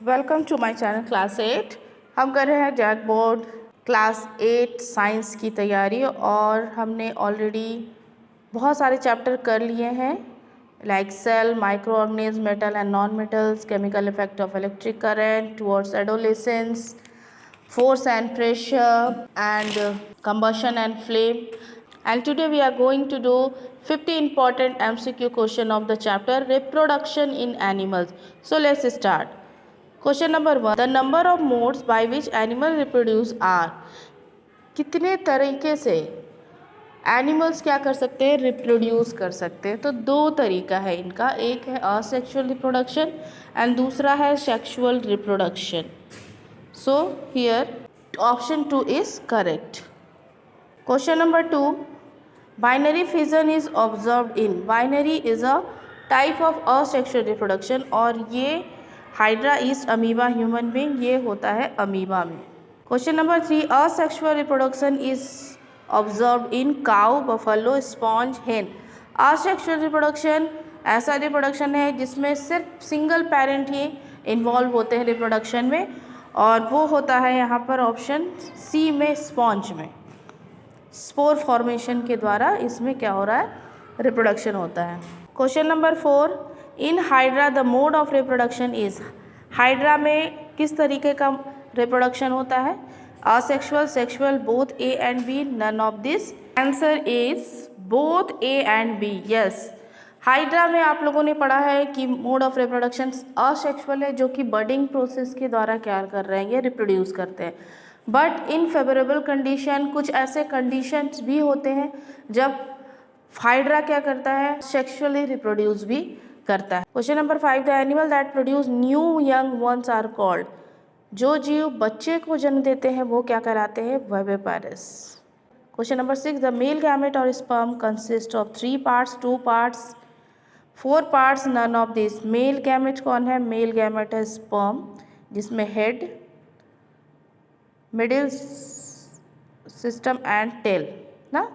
Welcome to my channel class 8। हम कर रहे हैं जैक बोर्ड क्लास 8 साइंस की तैयारी और हमने ऑलरेडी बहुत सारे चैप्टर कर लिए हैं like cell, micro organism, metal and non metals, chemical effect of electric current towards adolescence, force and pressure and combustion and flame. And today we are going to do 50 important MCQ question of the chapter reproduction in animals. So let's start. Question number 1. The number of modes by which animal reproduce are. कितने तरीके से animals क्या कर सकते हैं, reproduce कर सकते हैं? तो दो तरीका है इनका, एक है असेक्सुअल रिप्रोडक्शन एंड दूसरा है sexual reproduction. So here option 2 is correct. Question number 2. Binary fission is observed in. Binary is a type of asexual reproduction और ये hydra east amoeba human being ये होता है अमीबा में. Question number 3. Asexual reproduction is observed in cow, buffalo, sponge, hen. Asexual reproduction ऐसा reproduction है जिसमें सिर्फ सिंगल पेरेंट ही इन्वॉल्व होते हैं रिप्रोडक्शन में और वो होता है यहाँ पर ऑप्शन सी में स्पॉन्ज में. स्पोर फॉर्मेशन के द्वारा इसमें क्या हो रहा है, रिप्रोडक्शन होता है. Question number 4. In hydra the mode of reproduction is. Hydra में किस तरीके का रिप्रोडक्शन होता है? Asexual, sexual, both A and B, none of this. Answer is both A and B. Yes, hydra में आप लोगों ने पढ़ा है कि मोड ऑफ रिप्रोडक्शन असेक्सुअल है जो कि बर्डिंग प्रोसेस के द्वारा क्या कर रहे हैं, ये रिप्रोड्यूस करते हैं. बट इन फेवरेबल कंडीशन कुछ ऐसे कंडीशंस भी होते हैं जब हाइड्रा क्या करता है, सेक्सुअली रिप्रोड्यूस भी करता है. Question number 5. The animal that produce new young ones are called. जो जीव बच्चे को जन्म देते हैं वो क्या कराते हैं, viviparous. Question number 6. The male gamete और sperm consist of 3 parts, 2 parts, 4 parts, none of this. Male gamete कौन है? मेल गैमेट है स्पर्म जिसमें head, middle system and tail ना.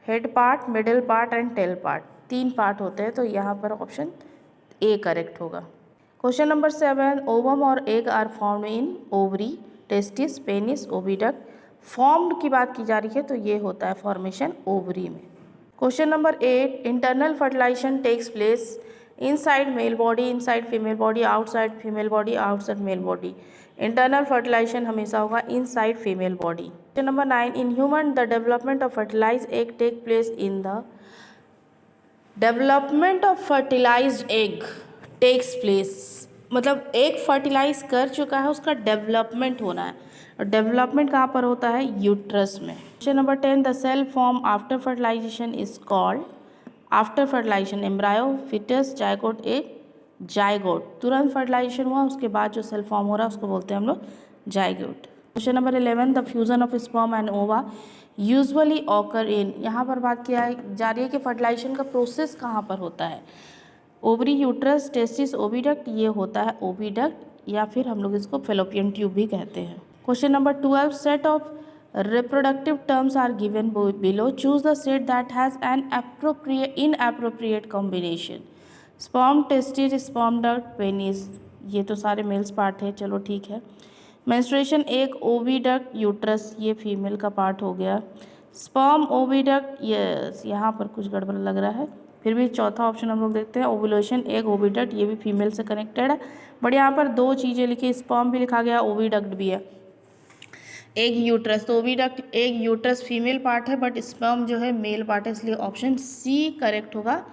Head part, middle part and tail part, 3 part होते हैं. तो यहाँ पर ऑप्शन ए करेक्ट होगा. Question number 7. ओवम और egg are form in ovary, testis, penis, oviduct. Formed की बात की जा रही है तो ये होता है फॉर्मेशन ओवरी में. Question number 8. Internal fertilization takes place inside male body, inside female body, outside female body, outside male body. Internal fertilization हमेशा होगा inside female body. Question number 9. In human the development of fertilize egg take place in the. Development of fertilized egg takes place मतलब egg fertilize कर चुका है उसका development होना है और डेवलपमेंट कहाँ पर होता है, यूट्रस में. Question number 10. The cell form after fertilization is called. After fertilization embryo, foetus, zygote, egg. Zygote तुरंत फर्टिलाइजेशन हुआ उसके बाद जो सेल फॉर्म हो रहा है उसको बोलते हैं हम लोग zygote. Question number 11. The fusion of sperm and ओवा यूजुअली ऑकर इन. यहाँ पर बात किया जा रही है कि फर्टिलाइजेशन का प्रोसेस कहाँ पर होता है. Ovary, uterus, testis, oviduct. ये होता है ओविडक्ट या फिर हम लोग इसको फेलोपियन ट्यूब भी कहते हैं. Question number 12. Set of reproductive terms are given below. Choose the set that has an inappropriate combination. Sperm, testis, sperm duct, penis. ये तो सारे मेल्स पार्ट है, चलो ठीक है. मेंस्ट्रुएशन एक, ओविडक्ट, यूट्रस ये फीमेल का पार्ट हो गया. स्पर्म, ओविडक्ट, यस यहाँ पर कुछ गड़बड़ लग रहा है. फिर भी चौथा ऑप्शन हम लोग देखते हैं. ओवुलेशन एक, ओविडक्ट ये भी फीमेल से कनेक्टेड है बट यहाँ पर दो चीज़ें लिखी, स्पर्म भी लिखा गया, ओविडक्ट भी है. एग, यूट्रस, तो oviduct egg uterus female part है बट स्पर्म जो है मेल पार्ट है, इसलिए ऑप्शन सी करेक्ट होगा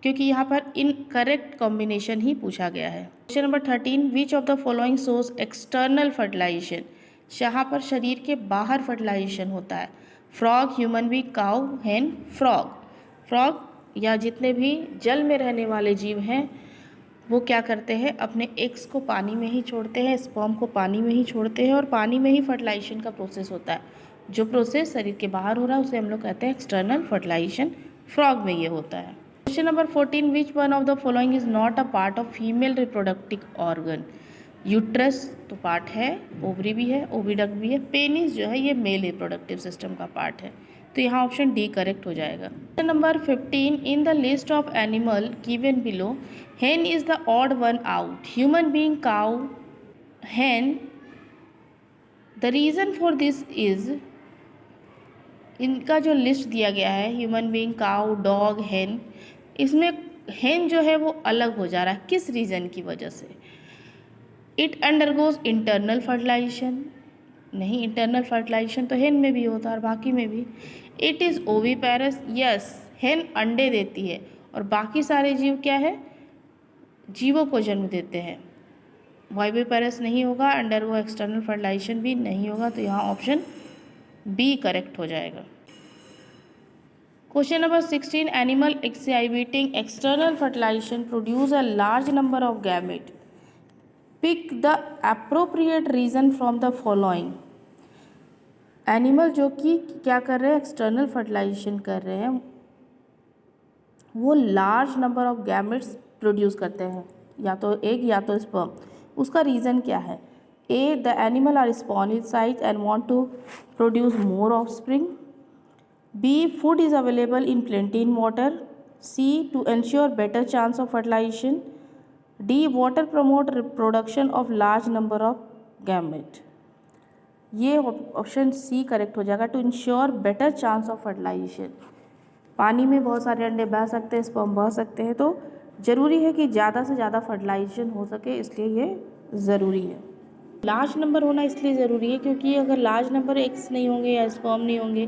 क्योंकि यहाँ पर इनकरेक्ट कॉम्बिनेशन ही पूछा गया है. Question number 13. Which of the following source external fertilization. यहाँ पर शरीर के बाहर फर्टिलाइजेशन होता है. Frog, human being, cow, hen. Frog या जितने भी जल में रहने वाले जीव हैं वो क्या करते हैं, अपने एग्स को पानी में ही छोड़ते हैं, स्पर्म को पानी में ही छोड़ते हैं और पानी में ही फर्टिलाइजेशन का प्रोसेस होता है. जो प्रोसेस शरीर के बाहर हो रहा है उसे हम लोग कहते हैं एक्सटर्नल फर्टिलाइजेशन. फ्रॉग में ये होता है. Question number 14. Which one of the following is not a part of female reproductive organ. Uterus तो पार्ट है, ओवरी भी है, ओविडक्ट भी है. पेनिस जो है ये मेल रिप्रोडक्टिव सिस्टम का पार्ट है. तो यहाँ ऑप्शन डी करेक्ट हो जाएगा। Question number 15, in the list of animal given below hen is the odd one out, human being, cow, hen। The reason for this is, इनका जो list दिया गया है human being, cow, dog, hen, इसमें hen जो है वो अलग हो जा रहा है, किस रीज़न की वजह से? इट अंडरगोज इंटरनल फर्टिलाइजेशन, नहीं, इंटरनल फर्टिलाइजेशन तो hen में भी होता है और बाकी में भी। इट इज़ ओवीपैरस, यस, hen अंडे देती है और बाकी सारे जीव क्या है, जीवों को जन्म देते हैं। वाइविपैरस नहीं होगा, अंडर वो एक्सटर्नल फर्टिलाइजेशन भी नहीं होगा, तो यहाँ ऑप्शन बी करेक्ट हो जाएगा। Question number 16, animal exhibiting external fertilization produce a large number of gamete, pick the appropriate reason from the following. Animal जो कि क्या कर रहे हैं, एक्सटर्नल फर्टिलाइजेशन कर रहे हैं, वो large number of gametes produce करते हैं, या तो एग या तो स्पर्म। उसका रीज़न क्या है? A, the animal are spawn size and want to produce more offspring. B, food is available in plenty in water. C, to ensure better chance of fertilization. D, water promote reproduction of large number of gamete. ये option C correct हो जाएगा, to ensure better chance of fertilization. पानी में बहुत सारे अंडे बह सकते हैं, स्पर्म बह सकते हैं, तो ज़रूरी है कि ज़्यादा से ज़्यादा फर्टिलाइजेशन हो सके, इसलिए ये ज़रूरी है। लार्ज नंबर होना इसलिए ज़रूरी है क्योंकि अगर लार्ज नंबर एग्स नहीं होंगे या स्पर्म नहीं होंगे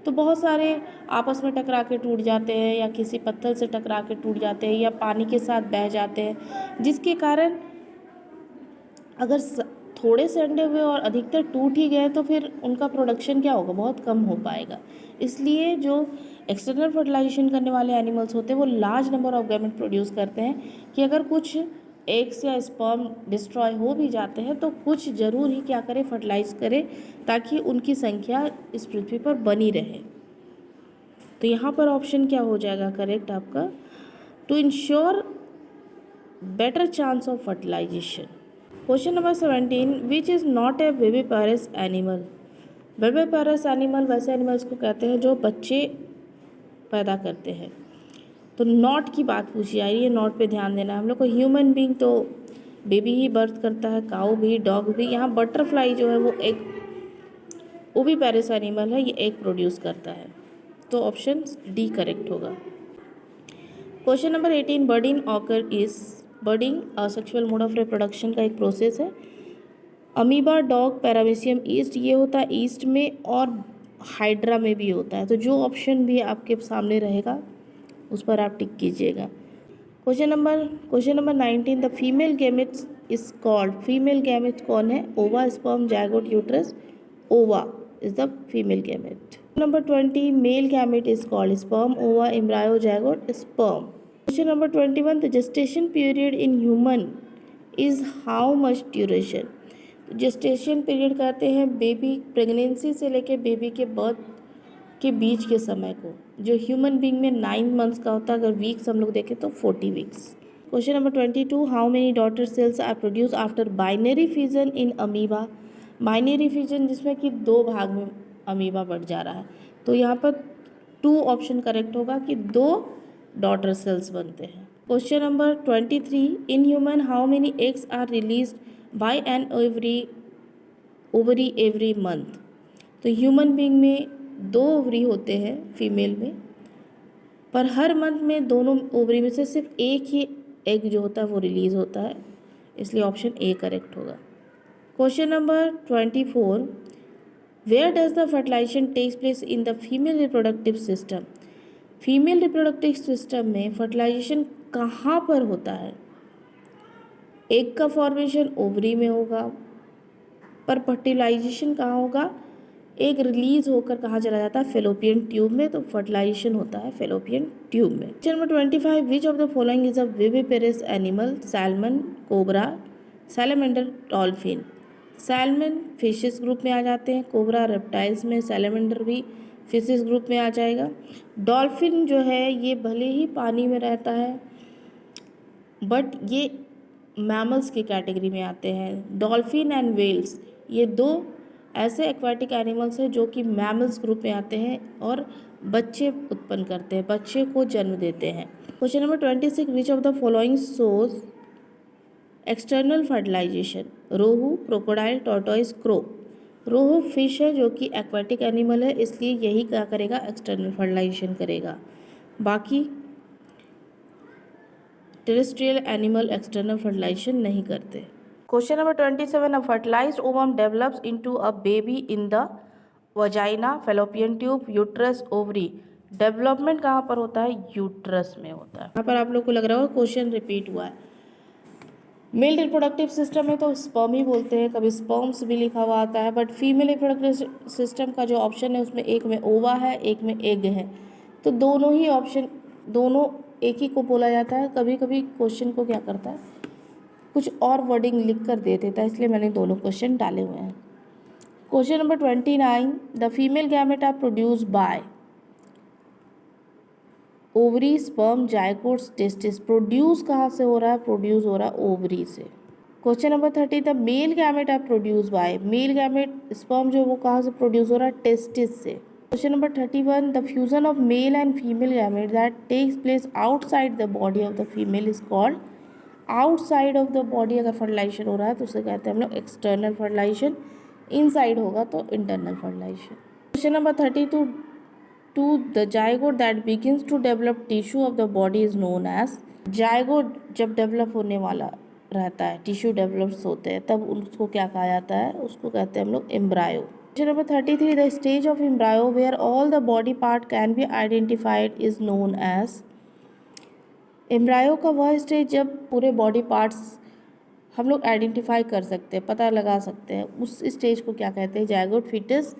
तो बहुत सारे आपस में टकरा के टूट जाते हैं, या किसी पत्थर से टकरा के टूट जाते हैं, या पानी के साथ बह जाते हैं, जिसके कारण अगर थोड़े से अंडे हुए और अधिकतर टूट ही गए तो फिर उनका प्रोडक्शन क्या होगा, बहुत कम हो पाएगा। इसलिए जो एक्सटर्नल फर्टिलाइजेशन करने वाले एनिमल्स होते हैं वो large number of gamete produce करते हैं, कि अगर कुछ एग्स या स्पर्म डिस्ट्रॉय हो भी जाते हैं तो कुछ ज़रूर ही क्या करें, फर्टिलाइज करें, ताकि उनकी संख्या इस पृथ्वी पर बनी रहे। तो यहाँ पर ऑप्शन क्या हो जाएगा करेक्ट आपका, to ensure better chance of fertilization. Question number 17, which is not a viviparous animal. Viviparous animal वैसे एनिमल्स को कहते हैं जो बच्चे पैदा करते हैं। तो नॉट की बात पूछी जा रही है, नॉट पे ध्यान देना है हम लोग को। ह्यूमन बीइंग तो बेबी ही बर्थ करता है, काऊ भी, डॉग भी। यहाँ बटरफ्लाई जो है वो एक ओविपेरस एनिमल है, ये एग प्रोड्यूस करता है, तो ऑप्शन डी करेक्ट होगा। Question number 18, budding occur is, budding asexual mode of reproduction का एक प्रोसेस है। अमीबा, डॉग, पैरामीशियम ईस्ट, ये होता है ईस्ट में और हाइड्रा में भी होता है। तो जो ऑप्शन भी आपके सामने रहेगा उस पर आप टिक कीजिएगा। Question number 19, the female gametes is called, female gametes कौन है? Ova, sperm, zygote, uterus. Ova is the female gamete. Number 20, male gamete is called sperm, ova, embryo, zygote, sperm. Question number 21, the gestation period in human is how much duration. Gestation period कहते हैं baby pregnancy से लेके baby के birth के बीच के समय को, जो ह्यूमन बीइंग में 9 मंथ्स का होता है। अगर वीक्स हम लोग देखें तो 40 weeks. Question number 22, how many daughter cells are produce after binary fission in amoeba. Binary fission जिसमें कि 2 भाग में अमीबा बढ़ जा रहा है, तो यहाँ पर 2 ऑप्शन करेक्ट होगा कि 2 डॉटर सेल्स बनते हैं। Question number 23, in human how many eggs are release by an ovary every month. तो ह्यूमन बीइंग में 2 ओवरी होते हैं फीमेल में, पर हर मंथ में दोनों ओवरी में से सिर्फ एक ही एग जो होता है वो रिलीज होता है, इसलिए ऑप्शन ए करेक्ट होगा। Question number 24, where does the fertilization takes place in the female reproductive system. Female reproductive system में फर्टिलाइजेशन कहाँ पर होता है? एग का फॉर्मेशन ओवरी में होगा, पर फर्टिलाइजेशन कहाँ होगा? एग रिलीज होकर कहाँ चला जाता है? फेलोपियन ट्यूब में, तो फर्टिलाइजेशन होता है फेलोपियन ट्यूब में। Question number 25, which of the following is a viviparous animal. Salmon, cobra, salamander, dolphin. Salmon fishes group में आ जाते हैं, कोबरा रेप्टाइल्स में, सैलमेंडर भी फिशेस ग्रुप में आ जाएगा। डॉल्फिन जो है ये भले ही पानी में रहता है बट ये मैमल्स की कैटेगरी में आते हैं। डॉल्फिन एंड व्हेल्स ये 2 ऐसे एक्वाटिक एनिमल्स हैं जो कि मैमल्स ग्रुप में आते हैं और बच्चे उत्पन्न करते हैं, बच्चे को जन्म देते हैं। Question number 26, which of the following source external fertilization? Rohu, crocodile, tortoise, crow. Rohu fish है जो कि एक्वाटिक एनिमल है, इसलिए यही क्या करेगा, एक्सटर्नल फर्टिलाइजेशन करेगा। बाकी टेरेस्ट्रियल एनिमल एक्सटर्नल फर्टिलाइजेशन नहीं करते। Question number 27, a fertilized ovum develops into a baby in the vagina, fallopian tube, uterus, ovary. Development कहाँ पर होता है? यूट्रस में होता है। यहाँ पर आप लोग को लग रहा होगा क्वेश्चन रिपीट हुआ है। मेल रिप्रोडक्टिव सिस्टम में तो स्पर्म ही बोलते हैं, कभी स्पर्म्स भी लिखा हुआ आता है, बट फीमेल रिप्रोडक्टिव सिस्टम का जो ऑप्शन है उसमें एक में ओवा है, एक में एग है, तो दोनों ही ऑप्शन, दोनों एक ही को बोला जाता है। कभी कभी क्वेश्चन को क्या करता है, कुछ और वर्डिंग लिख कर दे देता है, इसलिए मैंने दोनों क्वेश्चन डाले हुए हैं। Question number 29, the female gamete are produce by ovary, sperm, zygotes, testis. Produce कहाँ से हो रहा है? प्रोड्यूस हो रहा है ओवरी से। Question number 30, the male gamete are produce by, male gamete sperm जो वो कहाँ से प्रोड्यूस हो रहा है? टेस्टिस से। Question number 31, the fusion of male and female gamete that takes place outside the body of the female is called. Outside of the body अगर fertilization हो रहा है तो उसे कहते हैं हम लोग एक्सटर्नल फर्टिलाइजेशन, इनसाइड होगा तो internal fertilization. Question number 32, to the zygote that begins to develop tissue of the body is known as. Zygote जब डेवलप होने वाला रहता है, टिश्यू डेवलप्स होते हैं, तब उसको क्या कहा जाता है? उसको कहते हैं हम लोग embryo. Question number 33, the stage of embryo where all the body part can be identified is known as. Embryo का वह स्टेज जब पूरे बॉडी पार्ट्स हम लोग आइडेंटिफाई कर सकते हैं, पता लगा सकते हैं, उस स्टेज को क्या कहते हैं? जायगोट, फीटस,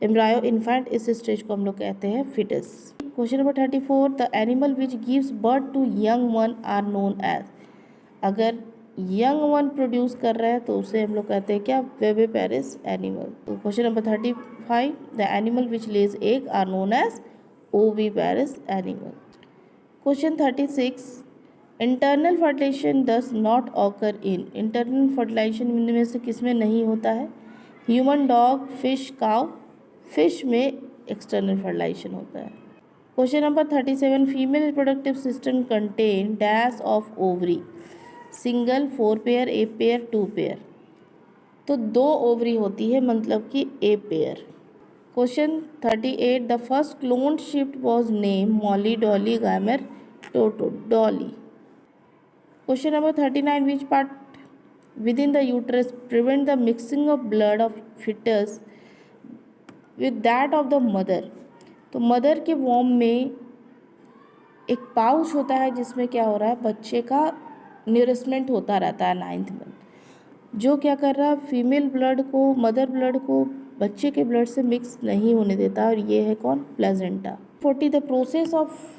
एम्ब्रायो, इन्फेंट, इस स्टेज को हम लोग कहते हैं foetus. Question number 34, the animal which gives birth to young one are known as. अगर यंग वन प्रोड्यूस कर रहे हैं तो उसे हम लोग कहते हैं क्या? Viviparous animal. तो question number 35, the animal which lays egg are known as oviparous animal. Question 36, internal fertilization does not occur in. Internal fertilization में से किस में नहीं होता है? Human, dog, fish, cow. Fish में एक्सटर्नल फर्टिलाइजेशन होता है। Question number 37, female reproductive system contain dash of ovary, single, 4 pair, A pair, 2 pair. तो 2 ओवरी होती है, मतलब कि a pair. Question 38, the first cloned sheep was name Molly, Dolly, Gamer, Toto, Dolly. Question number 39, which part within the uterus prevent the mixing of blood of foetus with that of the mother. तो mother के womb में एक pouch होता है जिसमें क्या हो रहा है? बच्चे का न्यूरिशमेंट होता रहता है 9th मंथ, जो क्या कर रहा है? फीमेल ब्लड को, मदर ब्लड को बच्चे के ब्लड से मिक्स नहीं होने देता, और ये है कौन? Placenta. 40, the process of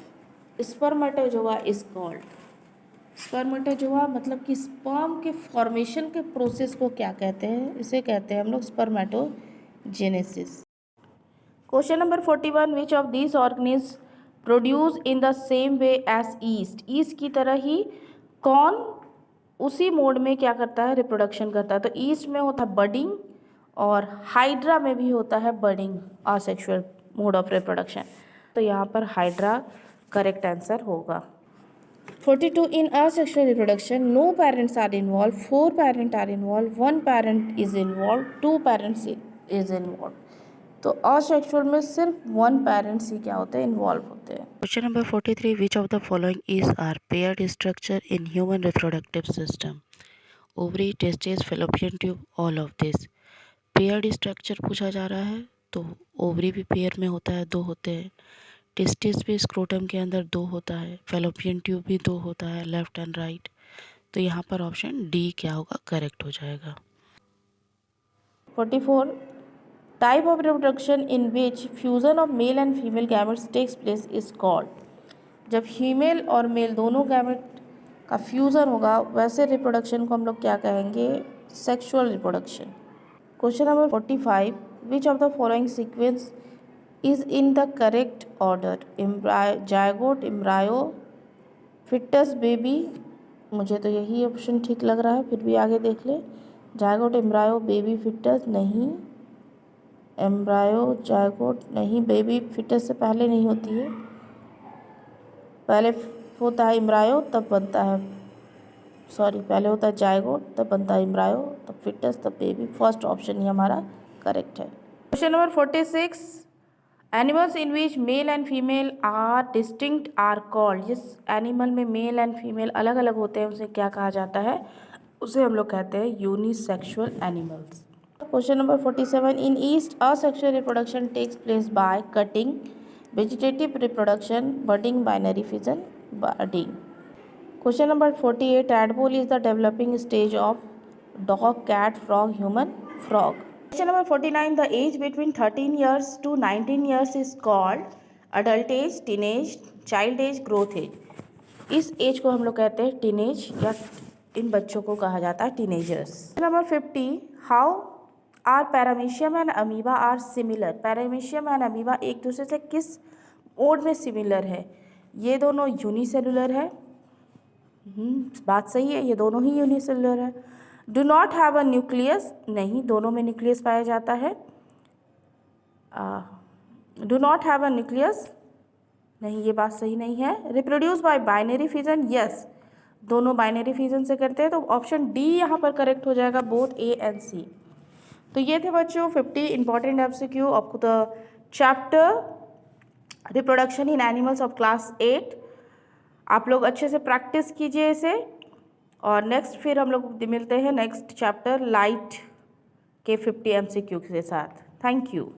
spermatozoa is called. Spermatozoa मतलब कि स्पर्म के फॉर्मेशन के प्रोसेस को क्या कहते हैं? इसे कहते हैं हम लोग spermatogenesis. Question number 41, which of this organism produce in the same way as yeast. Yeast की तरह ही कौन उसी मोड में क्या करता है? रिप्रोडक्शन करता है। तो ईस्ट में होता है बडिंग, और हाइड्रा में भी होता है budding, asexual mode of reproduction. तो यहाँ पर हाइड्रा करेक्ट आंसर होगा। 42, in asexual reproduction no parents are involve, 4 parent are involve, 1 parent is involve, 2 parents is involve. तो असेक्सुअल में सिर्फ 1 पेरेंट्स ही क्या होते हैं? इन्वॉल्व होते हैं। Question number 43, which of the following is are paired structure in human reproductive system? Ovary, testis, fallopian tube, all of this. Paired structure पूछा जा रहा है, तो ओवरी भी पेयर में होता है, 2 होते हैं। टेस्टिस भी स्क्रोटम के अंदर 2 होता है। फेलोपियन ट्यूब भी 2 होता है, लेफ्ट एंड राइट। तो यहाँ पर ऑप्शन डी क्या होगा? करेक्ट हो जाएगा। 44, type of reproduction in which fusion of male and female gametes takes place is called. जब फीमेल और मेल दोनों गैमेट का फ्यूज़न होगा, वैसे रिप्रोडक्शन को हम लोग क्या कहेंगे? Sexual reproduction. Question number 45, which of the following sequence is in the correct order? Zygote, embryo, foetus, baby. मुझे तो यही ऑप्शन ठीक लग रहा है, फिर भी आगे देख ले। जायगोट, एम्ब्रायो, बेबी, फिटस नहीं, एम्ब्रायो जायगोट नहीं, बेबी फिटस से पहले नहीं होती है, पहले होता है एम्ब्रायो तब बनता है, सॉरी पहले होता है जायगोट तब बनता है एम्ब्रायो, तब फिटस तब बेबी। फर्स्ट ऑप्शन ही हमारा करेक्ट है। Question number 46, animals in which male and female are distinct are called. जिस एनिमल में मेल एंड फीमेल अलग अलग होते हैं उसे क्या कहा जाता है, उसे हम लोग कहते हैं unisexual animals. Question number 47, in yeast asexual reproduction takes place by cutting, vegetative reproduction, budding, binary fission, budding. Question number 48, tadpole is the developing stage of dog, cat, frog, human, frog. Question number 49, the age between 13 years to 19 years is called adult age, teenage, child age, growth age. इस as को हम लोग कहते हैं teenage, या इन बच्चों को कहा जाता है teenagers. Number 50, how are paramecium and amoeba are similar. Paramecium and amoeba एक दूसरे से किस मोड में सिमिलर है? ये दोनों यूनिसेलुलर है, बात सही है, ये दोनों ही यूनिसेलुलर है। Do not have a nucleus, नहीं, दोनों में न्यूक्लियस पाया जाता है। Do not have a nucleus, नहीं, ये बात सही नहीं है। Reproduce by binary fission, yes, दोनों बाइनरी फिजन से करते हैं, तो ऑप्शन डी यहाँ पर करेक्ट हो जाएगा, बोथ ए एंड सी। तो ये थे बच्चों 50 इंपॉर्टेंट MCQ आपको the chapter reproduction in animals of class 8। आप लोग अच्छे से प्रैक्टिस कीजिए इसे, और नेक्स्ट फिर हम लोग मिलते हैं नेक्स्ट चैप्टर लाइट के 50 MCQ के साथ। Thank you.